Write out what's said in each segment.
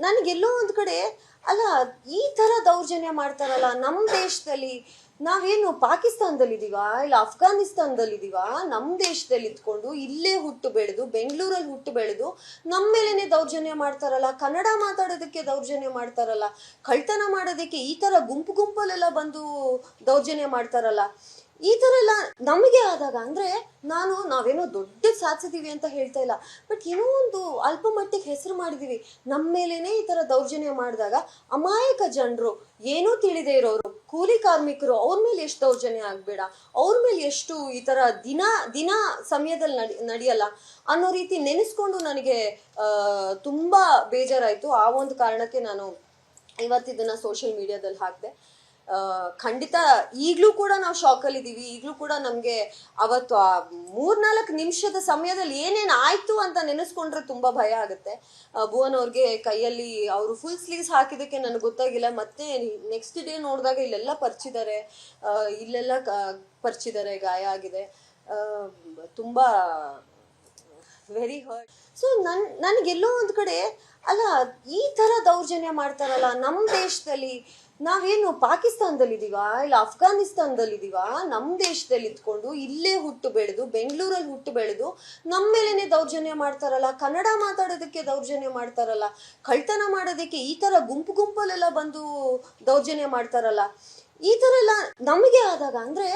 ನನಗೆಲ್ಲೋ ಒಂದು ಕಡೆ ಅಲ್ಲ, ಈ ಥರ ದೌರ್ಜನ್ಯ ಮಾಡ್ತಾರಲ್ಲ ನಮ್ಮ ದೇಶದಲ್ಲಿ. ನಾವೇನು ಪಾಕಿಸ್ತಾನದಲ್ಲಿದ್ದೀವ, ಇಲ್ಲ ಅಫ್ಘಾನಿಸ್ತಾನದಲ್ಲಿದ್ದೀವ? ನಮ್ಮ ದೇಶದಲ್ಲಿ ಇದ್ಕೊಂಡು ಇಲ್ಲೇ ಹುಟ್ಟು ಬೆಳೆದು ಬೆಂಗಳೂರಲ್ಲಿ ಹುಟ್ಟು ಬೆಳೆದು ನಮ್ಮ ಮೇಲೇನೆ ದೌರ್ಜನ್ಯ ಮಾಡ್ತಾರಲ್ಲ. ಕನ್ನಡ ಮಾತಾಡೋದಕ್ಕೆ ದೌರ್ಜನ್ಯ ಮಾಡ್ತಾರಲ್ಲ. ಕಳ್ತನ ಮಾಡೋದಕ್ಕೆ ಈ ಥರ ಗುಂಪಲ್ಲೆಲ್ಲ ಬಂದು ದೌರ್ಜನ್ಯ ಮಾಡ್ತಾರಲ್ಲ. ಈ ಥರ ಎಲ್ಲ ನಮಗೆ ಆದಾಗ ಅಂದರೆ ನಾವೇನೋ ದೊಡ್ಡ ಸಾಧಿಸಿದೀವಿ ಅಂತ ಹೇಳ್ತಾ ಇಲ್ಲ, ಬಟ್ ಏನೋ ಒಂದು ಅಲ್ಪ ಮಟ್ಟಿಗೆ ಹೆಸರು ಮಾಡಿದೀವಿ. ನಮ್ಮ ಮೇಲೇನೆ ಈ ಥರ ದೌರ್ಜನ್ಯ ಮಾಡಿದಾಗ ಅಮಾಯಕ ಜನರು, ಏನೂ ತಿಳಿದೇ ಇರೋರು, ಕೂಲಿ ಕಾರ್ಮಿಕರು, ಅವ್ರ ಮೇಲೆ ಎಷ್ಟು ದೌರ್ಜನ್ಯ ಆಗಬೇಡ, ಅವ್ರ ಮೇಲೆ ಎಷ್ಟು ಈ ಥರ ದಿನ ಸಮಯದಲ್ಲಿ ನಡೆಯಲ್ಲ ಅನ್ನೋ ರೀತಿ ನೆನೆಸ್ಕೊಂಡು ನನಗೆ ತುಂಬ ಬೇಜಾರಾಯಿತು. ಆ ಒಂದು ಕಾರಣಕ್ಕೆ ನಾನು ಇವತ್ತಿದ್ದನ್ನು ಸೋಷಿಯಲ್ ಮೀಡಿಯಾದಲ್ಲಿ ಹಾಕಿದೆ. ಖಂಡಿತ ಈಗಲೂ ಕೂಡ ನಾವು ಶಾಕಲ್ಲಿದ್ದೀವಿ. ಈಗಲೂ ಕೂಡ ನಮಗೆ ಅವತ್ತು ಆ 3-4 ನಿಮಿಷದ ಸಮಯದಲ್ಲಿ ಏನೇನು ಆಯಿತು ಅಂತ ನೆನೆಸ್ಕೊಂಡ್ರೆ ತುಂಬ ಭಯ ಆಗುತ್ತೆ. ಭುವನ್ ಅವ್ರಿಗೆ ಕೈಯಲ್ಲಿ ಅವರು ಫುಲ್ ಸ್ಲೀವ್ಸ್ ಹಾಕಿದ್ದಕ್ಕೆ ನನಗೆ ಗೊತ್ತಾಗಿಲ್ಲ. ಮತ್ತೆ ನೆಕ್ಸ್ಟ್ ಡೇ ನೋಡಿದಾಗ ಇಲ್ಲೆಲ್ಲ ಪರ್ಚಿದ್ದಾರೆ, ಗಾಯ ಆಗಿದೆ. ತುಂಬ ವೆರಿ ಹರ್ಟ್. ಸೊ ನನಗೆಲ್ಲೋ ಒಂದು ಕಡೆ ಅಲ್ಲ, ಈ ಥರ ದೌರ್ಜನ್ಯ ಮಾಡ್ತಾರಲ್ಲ ನಮ್ಮ ದೇಶದಲ್ಲಿ. ನಾವೇನು ಪಾಕಿಸ್ತಾನದಲ್ಲಿದ್ದೀವ, ಇಲ್ಲ ಅಫ್ಘಾನಿಸ್ತಾನದಲ್ಲಿದ್ದೀವ? ನಮ್ಮ ದೇಶದಲ್ಲಿ ಇದ್ಕೊಂಡು ಇಲ್ಲೇ ಹುಟ್ಟು ಬೆಳೆದು ಬೆಂಗಳೂರಲ್ಲಿ ಹುಟ್ಟು ಬೆಳೆದು ನಮ್ಮ ಮೇಲೇನೆ ದೌರ್ಜನ್ಯ ಮಾಡ್ತಾರಲ್ಲ. ಕನ್ನಡ ಮಾತಾಡೋದಕ್ಕೆ ದೌರ್ಜನ್ಯ ಮಾಡ್ತಾರಲ್ಲ. ಕಳ್ತನ ಮಾಡೋದಕ್ಕೆ ಈ ಥರ ಗುಂಪಲ್ಲೆಲ್ಲ ಬಂದು ದೌರ್ಜನ್ಯ ಮಾಡ್ತಾರಲ್ಲ. ಈ ಥರ ಎಲ್ಲ ನಮಗೆ ಆದಾಗ ಅಂದರೆ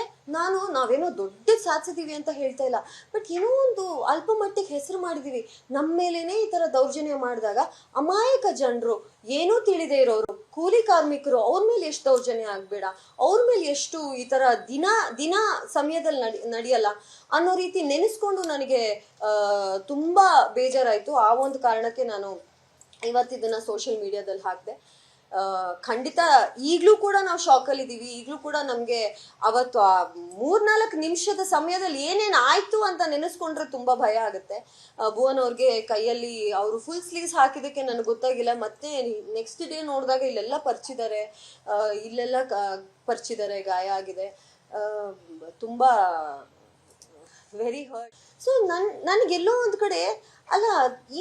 ನಾವೇನೋ ದೊಡ್ಡ ಸಾಧಿಸಿದೀವಿ ಅಂತ ಹೇಳ್ತಾ ಇಲ್ಲ, ಬಟ್ ಏನೋ ಒಂದು ಅಲ್ಪ ಮಟ್ಟಿಗೆ ಹೆಸರು ಮಾಡಿದೀವಿ. ನಮ್ಮ ಮೇಲೇನೆ ಈ ಥರ ದೌರ್ಜನ್ಯ ಮಾಡಿದಾಗ ಅಮಾಯಕ ಜನರು, ಏನೂ ತಿಳಿದೇ ಇರೋರು, ಕೂಲಿ ಕಾರ್ಮಿಕರು, ಅವ್ರ ಮೇಲೆ ಎಷ್ಟು ದೌರ್ಜನ್ಯ ಆಗಬೇಡ, ಅವ್ರ ಮೇಲೆ ಎಷ್ಟು ಈ ಥರ ದಿನ ಸಮಯದಲ್ಲಿ ನಡೆಯಲ್ಲ ಅನ್ನೋ ರೀತಿ ನೆನೆಸ್ಕೊಂಡು ನನಗೆ ತುಂಬ ಬೇಜಾರಾಯಿತು. ಆ ಒಂದು ಕಾರಣಕ್ಕೆ ನಾನು ಇವತ್ತಿದ್ದನ್ನು ಸೋಷಿಯಲ್ ಮೀಡಿಯಾದಲ್ಲಿ ಹಾಕಿದೆ. ಖಂಡಿತ ಈಗಲೂ ಕೂಡ ನಾವು ಶಾಕಲ್ಲಿದ್ದೀವಿ. ಈಗಲೂ ಕೂಡ ನಮಗೆ ಅವತ್ತು ಆ 3-4 ನಿಮಿಷದ ಸಮಯದಲ್ಲಿ ಏನೇನು ಆಯಿತು ಅಂತ ನೆನೆಸ್ಕೊಂಡ್ರೆ ತುಂಬ ಭಯ ಆಗುತ್ತೆ. ಭುವನ್ ಅವ್ರಿಗೆ ಕೈಯಲ್ಲಿ ಅವರು ಫುಲ್ ಸ್ಲೀವ್ಸ್ ಹಾಕಿದ್ದಕ್ಕೆ ನನಗೆ ಗೊತ್ತಾಗಿಲ್ಲ. ಮತ್ತೆ ನೆಕ್ಸ್ಟ್ ಡೇ ನೋಡಿದಾಗ ಇಲ್ಲೆಲ್ಲ ಪರ್ಚಿದ್ದಾರೆ, ಗಾಯ ಆಗಿದೆ. ತುಂಬ ವೆರಿ ಹರ್ಟ್. ಸೊ ನನಗೆಲ್ಲೋ ಒಂದು ಕಡೆ ಅಲ್ಲ,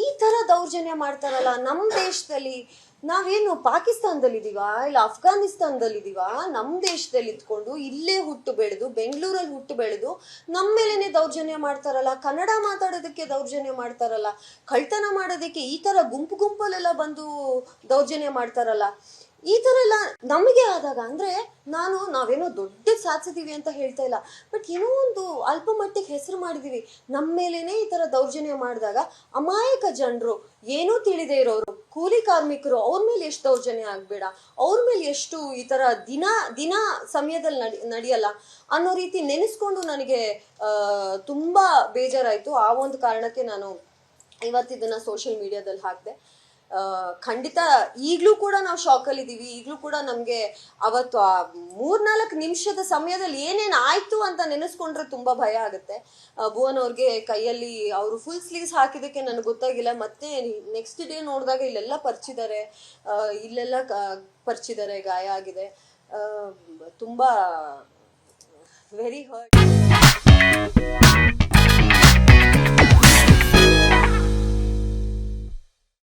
ಈ ಥರ ದೌರ್ಜನ್ಯ ಮಾಡ್ತಾರಲ್ಲ ನಮ್ಮ ದೇಶದಲ್ಲಿ. ನಾವೇನು ಪಾಕಿಸ್ತಾನದಲ್ಲಿದ್ದೀವ, ಇಲ್ಲ ಅಫ್ಘಾನಿಸ್ತಾನದಲ್ಲಿದ್ದೀವ? ನಮ್ಮ ದೇಶದಲ್ಲಿ ಇದ್ಕೊಂಡು ಇಲ್ಲೇ ಹುಟ್ಟು ಬೆಳೆದು ಬೆಂಗಳೂರಲ್ಲಿ ಹುಟ್ಟು ಬೆಳೆದು ನಮ್ಮ ಮೇಲೇನೆ ದೌರ್ಜನ್ಯ ಮಾಡ್ತಾರಲ್ಲ. ಕನ್ನಡ ಮಾತಾಡೋದಕ್ಕೆ ದೌರ್ಜನ್ಯ ಮಾಡ್ತಾರಲ್ಲ. ಕಳ್ತನ ಮಾಡೋದಕ್ಕೆ ಈ ಥರ ಗುಂಪಲ್ಲೆಲ್ಲ ಬಂದು ದೌರ್ಜನ್ಯ ಮಾಡ್ತಾರಲ್ಲ. ಈ ಥರ ಎಲ್ಲ ನಮಗೆ ಆದಾಗ ಅಂದರೆ ನಾವೇನೋ ದೊಡ್ಡ ಸಾಧಿಸಿದೀವಿ ಅಂತ ಹೇಳ್ತಾ ಇಲ್ಲ, ಬಟ್ ಏನೋ ಒಂದು ಅಲ್ಪ ಮಟ್ಟಿಗೆ ಹೆಸರು ಮಾಡಿದೀವಿ. ನಮ್ಮ ಮೇಲೇನೆ ಈ ಥರ ದೌರ್ಜನ್ಯ ಮಾಡಿದಾಗ ಅಮಾಯಕ ಜನರು, ಏನೂ ತಿಳಿದೇ ಇರೋರು, ಕೂಲಿ ಕಾರ್ಮಿಕರು, ಅವ್ರ ಮೇಲೆ ಎಷ್ಟು ದೌರ್ಜನ್ಯ ಆಗಬೇಡ, ಅವ್ರ ಮೇಲೆ ಎಷ್ಟು ಈ ಥರ ದಿನ ಸಮಯದಲ್ಲಿ ನಡೆಯಲ್ಲ ಅನ್ನೋ ರೀತಿ ನೆನೆಸ್ಕೊಂಡು ನನಗೆ ತುಂಬ ಬೇಜಾರಾಯಿತು. ಆ ಒಂದು ಕಾರಣಕ್ಕೆ ನಾನು ಇವತ್ತಿದ್ದನ್ನು ಸೋಷಿಯಲ್ ಮೀಡಿಯಾದಲ್ಲಿ ಹಾಕಿದೆ. ಖಂಡಿತ ಈಗಲೂ ಕೂಡ ನಾವು ಶಾಕಲ್ಲಿದ್ದೀವಿ. ಈಗಲೂ ಕೂಡ ನಮಗೆ ಅವತ್ತು ಆ 3-4 ನಿಮಿಷದ ಸಮಯದಲ್ಲಿ ಏನೇನು ಆಯಿತು ಅಂತ ನೆನೆಸ್ಕೊಂಡ್ರೆ ತುಂಬ ಭಯ ಆಗುತ್ತೆ. ಭುವನ್ ಅವ್ರಿಗೆ ಕೈಯಲ್ಲಿ ಅವರು ಫುಲ್ ಸ್ಲೀವ್ಸ್ ಹಾಕಿದ್ದಕ್ಕೆ ನನಗೆ ಗೊತ್ತಾಗಿಲ್ಲ. ಮತ್ತೆ ನೆಕ್ಸ್ಟ್ ಡೇ ನೋಡಿದಾಗ ಇಲ್ಲೆಲ್ಲ ಪರ್ಚಿದ್ದಾರೆ, ಗಾಯ ಆಗಿದೆ. ತುಂಬ ವೆರಿ ಹರ್ಟ್.